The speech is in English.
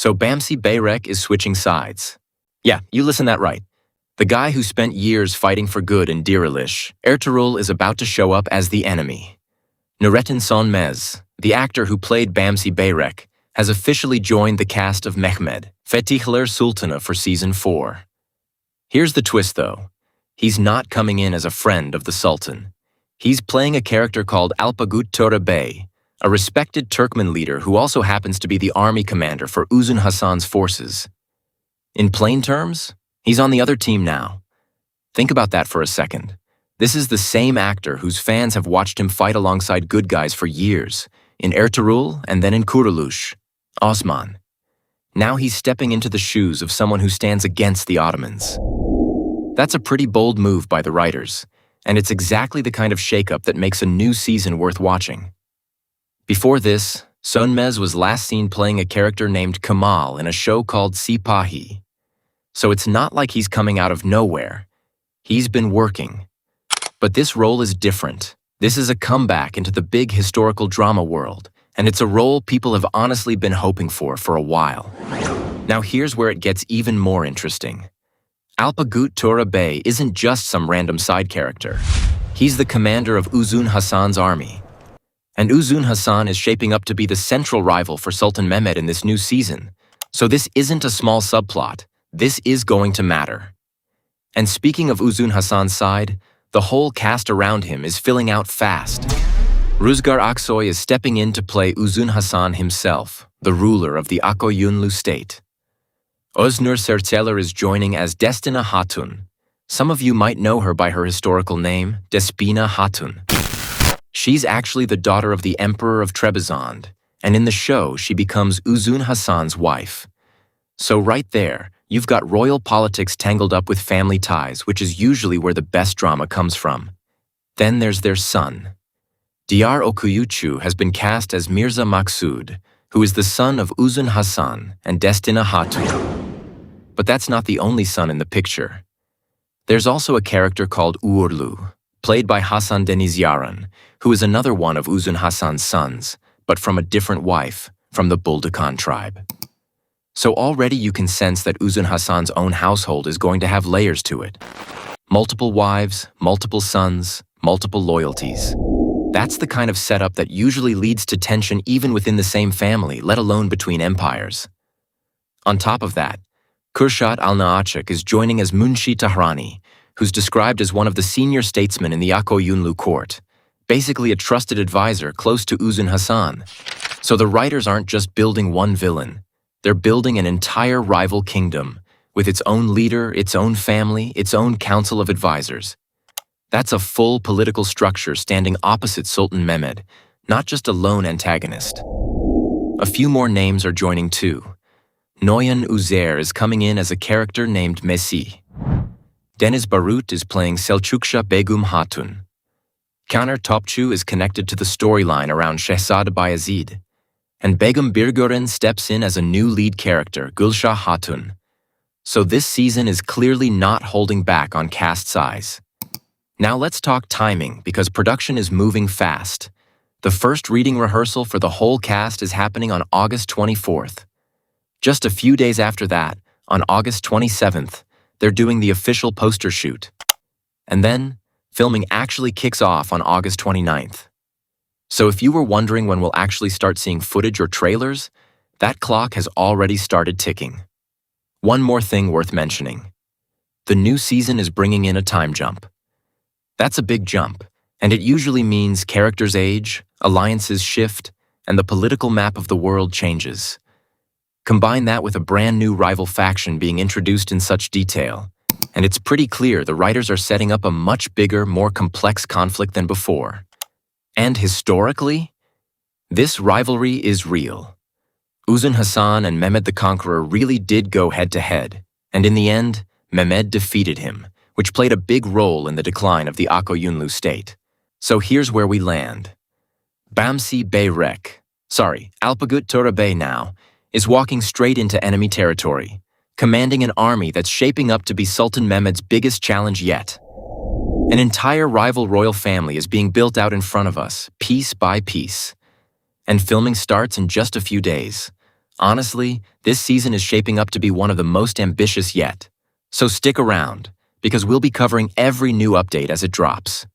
So Bamsi Beyrek is switching sides. Yeah, you listen that right. The guy who spent years fighting for good in 𝐸𝐸 Ertuğrul is about to show up as the enemy. Nurettin Sonmez, the actor who played Bamsi Beyrek, has officially joined the cast of Mehmed, Fetihler Sultanı for Season 4. Here's the twist though. He's not coming in as a friend of the Sultan. He's playing a character called 𝐸𝐴LPAGUT Toraɓay, a respected Turkmen leader who also happens to be the army commander for Uzun Hasan's forces. In plain terms, he's on the other team now. Think about that for a second. This is the same actor whose fans have watched him fight alongside good guys for years, in Ertuğrul and then in Kurtuluş, Osman. Now he's stepping into the shoes of someone who stands against the Ottomans. That's a pretty bold move by the writers, and it's exactly the kind of shakeup that makes a new season worth watching. Before this, Sonmez was last seen playing a character named Kemal in a show called Sipahi. So it's not like he's coming out of nowhere. He's been working. But this role is different. This is a comeback into the big historical drama world, and it's a role people have honestly been hoping for a while. Now here's where it gets even more interesting. 𝐸𝐴LPAGUT Toraɓay isn't just some random side character. He's the commander of Uzun Hasan's army. And Uzun Hasan is shaping up to be the central rival for Sultan Mehmed in this new season. So this isn't a small subplot. This is going to matter. And speaking of Uzun Hasan's side, the whole cast around him is filling out fast. Rüzgar Aksoy is stepping in to play Uzun Hasan himself, the ruler of the 𝐸𝐴LPAGUt state. Öznur Serteler is joining as Destina Hatun. Some of you might know her by her historical name, Despina Hatun. She's actually the daughter of the Emperor of Trebizond, and in the show she becomes Uzun Hasan's wife. So right there, you've got royal politics tangled up with family ties, which is usually where the best drama comes from. Then there's their son. Diyar Okuyucu has been cast as Mirza Maksud, who is the son of Uzun Hasan and Destina Hatun. But that's not the only son in the picture. There's also a character called Uğurlu, played by Hasan Deniz Yaran, who is another one of Uzun Hasan's sons, but from a different wife, from the Buldakan tribe. So already you can sense that Uzun Hasan's own household is going to have layers to it. Multiple wives, multiple sons, multiple loyalties. That's the kind of setup that usually leads to tension even within the same family, let alone between empires. On top of that, Kürşat Alnağçık is joining as Munshi Tahrani, who's described as one of the senior statesmen in the 𝐸𝐴LPAGUt court, basically a trusted advisor close to Uzun Hasan. So the writers aren't just building one villain, they're building an entire rival kingdom, with its own leader, its own family, its own council of advisors. That's a full political structure standing opposite Sultan Mehmed, not just a lone antagonist. A few more names are joining too. Noyan Uzer is coming in as a character named Mesih. Deniz Barut is playing Selçuklu Begum Hatun. Caner Topçu is connected to the storyline around Şehzade Bayezid. And Begum Birgören steps in as a new lead character, Gülşah Hatun. So this season is clearly not holding back on cast size. Now let's talk timing, because production is moving fast. The first reading rehearsal for the whole cast is happening on August 24th. Just a few days after that, on August 27th, they're doing the official poster shoot. And then, filming actually kicks off on August 29th. So if you were wondering when we'll actually start seeing footage or trailers, that clock has already started ticking. One more thing worth mentioning. The new season is bringing in a time jump. That's a big jump, and it usually means characters age, alliances shift, and the political map of the world changes. Combine that with a brand new rival faction being introduced in such detail, and it's pretty clear the writers are setting up a much bigger, more complex conflict than before. And historically, this rivalry is real. Uzun Hasan and Mehmed the Conqueror really did go head-to-head, and in the end, Mehmed defeated him, which played a big role in the decline of the 𝐸𝐴LPAGUt state. So here's where we land. Bamsi Beyrek, 𝐸𝐴LPAGUt Toraɓay now, is walking straight into enemy territory, commanding an army that's shaping up to be Sultan Mehmed's biggest challenge yet. An entire rival royal family is being built out in front of us, piece by piece. And filming starts in just a few days, Honestly, this season is shaping up to be one of the most ambitious yet. So stick around, because we'll be covering every new update as it drops.